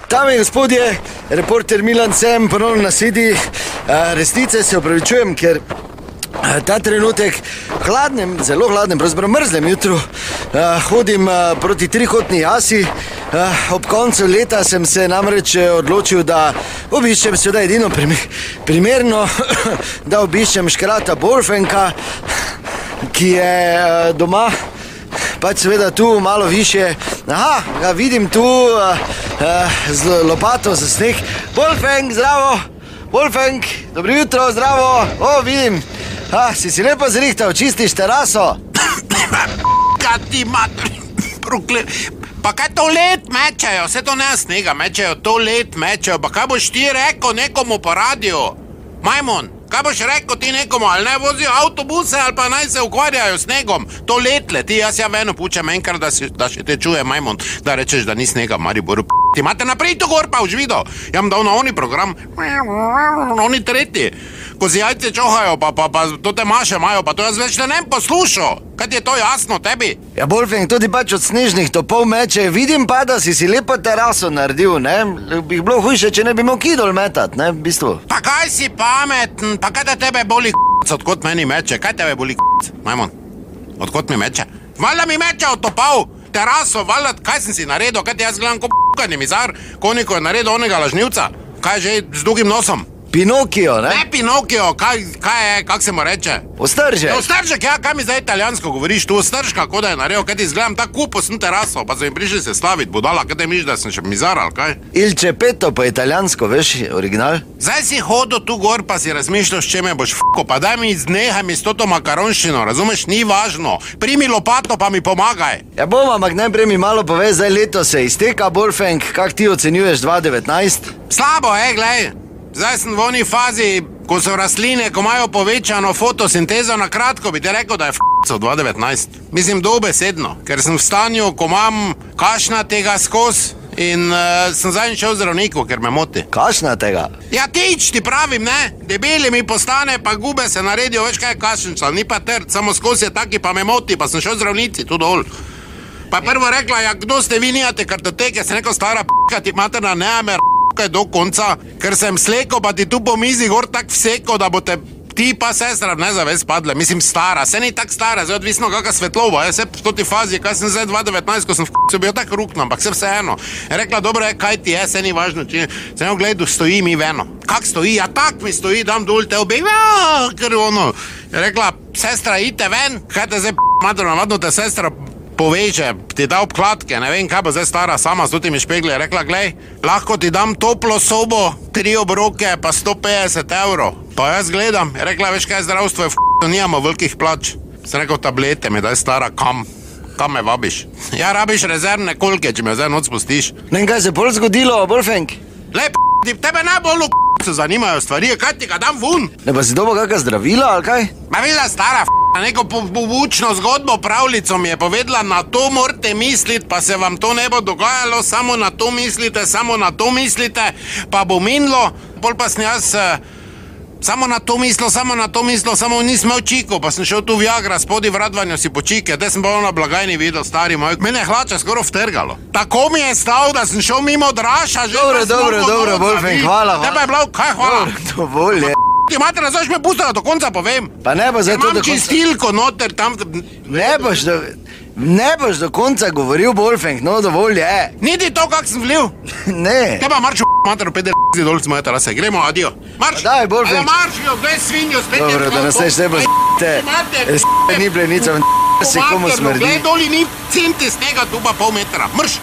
Dame in gospodje, reporter Milan sem ponovno na sedi. Resnice se opravičujem, ker ta trenutek hladnem, zelo hladnem, pravzaprav mrzlem jutru hodim proti trikotni jasi. Ob koncu leta sem se namreč odločil, da obiščem seveda edino primerno, da obiščem škrata Bolfenka, ki je doma. Pač seveda tu malo više. Aha, ga vidim tu z lopato za sneg. Bolfenk, zdravo! Bolfenk, dobro jutro, zdravo! O, vidim. Si lepo zrihtal, čistiš teraso? Kaj ti mater, pa kaj to let mečejo? Vse to ne snega mečejo, to let mečejo. Pa kaj boš ti rekel nekomu po radiju? Majmon, kaj boš rekel ti nekomu, ali naj vozijo avtobuse, ali pa naj se ukvarjajo snegom? To let leti, jaz veno pučem enkrat, da še te čuje, Majmon, da rečeš, da ni snega v Mariboru. Ti imate naprej to gor pa už video. Ja vam dal na oni program, oni tretji. Ko si jajce čohajo, pa to te maše imajo, pa to jaz več ne poslušal. Kaj ti je to jasno tebi? Ja, Bolfenk, tudi pač od snežnih topov meče. Vidim pa, da si lepo teraso naredil, ne? Bi bilo hujše, če ne bi imel kidol metat, ne, v bistvu. Pa kaj si pameten, pa kaj da tebe boli odkot meni meče? Kaj tebe boli Majmon? Odkot mi meče? Valjda mi meče od topov, teraso, valjda, kaj sem si naredil? Kaj ti jaz gledam ko p***kani mizar, koniko je naredil onega lažnivca? Kaj že z dugim nosom? Pinokio, ne? Ne Pinokio, kaj je, kak se mu reče? Ostržek. Ostržek, ja, kaj mi zdaj italijansko govoriš? Tu ostržka, ko da je naredil, kaj ti izgledam tak kupo sem teraso, pa so jim prišli se slavit, budala, kaj te miš, da sem še mizar, ali kaj? Il Cepeto po italijansko, veš, original? Zdaj si hodil tu gor, pa si razmišljal, s čeme boš f***ko, pa daj mi znehaj mi s toto makaronščino, razumeš, ni važno. Primi lopato, pa mi pomagaj. Ja bom, ampak najprej mi malo povej, zdaj leto se izteka, Bolfenk, kak ti ocenjuješ 2019? Slabo, glej. Zdaj sem v oni fazi, ko so rastline, ko imajo povečano fotosintezo, na kratko bi te rekel, da je f***co 2019. Mislim, dobesedno, ker sem v stanju, ko imam kašnatega skozi in sem zadnji šel v zdravniku, ker me moti. Kašnatega? Ja, tič ti pravim, ne? Debeli mi postane, pa gube se naredijo, veš kaj je kašenčal, ni pa trd, samo skozi je taki, pa me moti, pa sem šel v zdravnici, tu dol. Pa prvo rekla, ja, kdo ste vi, nijate kartoteke, sem rekel, stara p***ka, ti materna neamer do konca, ker sem sleko, pa ti tu po mizi gor tak vseko, da bo te ti pa sestra v nezavest padle. Mislim, stara, se ni tak stara, zdaj odvisno kakva svetlova, jaz se v toti fazi, kaj sem zdaj 2019, ko sem v bil tak rukno, ampak se vseeno. Je rekla, dobro je, kaj ti je, se ni važno, če se eno gledu, stoji mi veno. Kak stoji? Ja, tak mi stoji, dam dol te obeg, ker ono. Je rekla, sestra, ite ven, kaj te zdaj mater, navadno te sestra poveže, ti da obkladke, ne vem, kaj bo zdaj stara sama s totimi špegli. Je rekla, glej, lahko ti dam toplo sobo, 3 obroke, pa 150 €. Pa jaz gledam, je rekla, veš kaj, zdravstvo je f***o, nijamo velikih plač. Sem rekel, tablete mi daj, stara, kam me vabiš? Ja, rabiš rezervne kolke, če me zdaj noc spustiš. Ne vem, kaj se bolj zgodilo, Bolfenk? Glej, tebe najbolj se zanimajo stvari, kaj ti ga dam vun? Ne pa si dobo kakva zdravila, ali kaj? Ma vila, stara, neko povučno zgodbo, pravljico mi je povedala, na to morate misliti, pa se vam to ne bo dogajalo, samo na to mislite, samo na to mislite, pa bo minilo, pol pa sem jaz samo na to mislil, samo nisem imel čiko, pa sem šel tu Viagra, spodi v Radvanju si počike, te sem bolj na blagajni videl, stari moj, mene je hlača skoro vtrgalo. Tako mi je stal, da sem šel mimo Draša, že Dobro, Bolfenk, hvala. Tebe je bilo, kaj hvala? Dovolj je. Ti mater, nazaj me pustila, do konca povem. Pa ne bo zdaj to do konca. Imam čistilko noter, tam... Ne boš do konca govoril, Bolfenk, no dovolj je. Niti to, kak sem vlil. Ne. Te pa marš mater, pede dol z moje terase, gremo, adio. Marš. Daj, Bolfenk. Marš, gdje svinjo, spet je... Dobro, da nas neš ne boš te, ni plenica, se komu smrdi. Gdje doli ni centi snega, tu pa pol metra, mrš.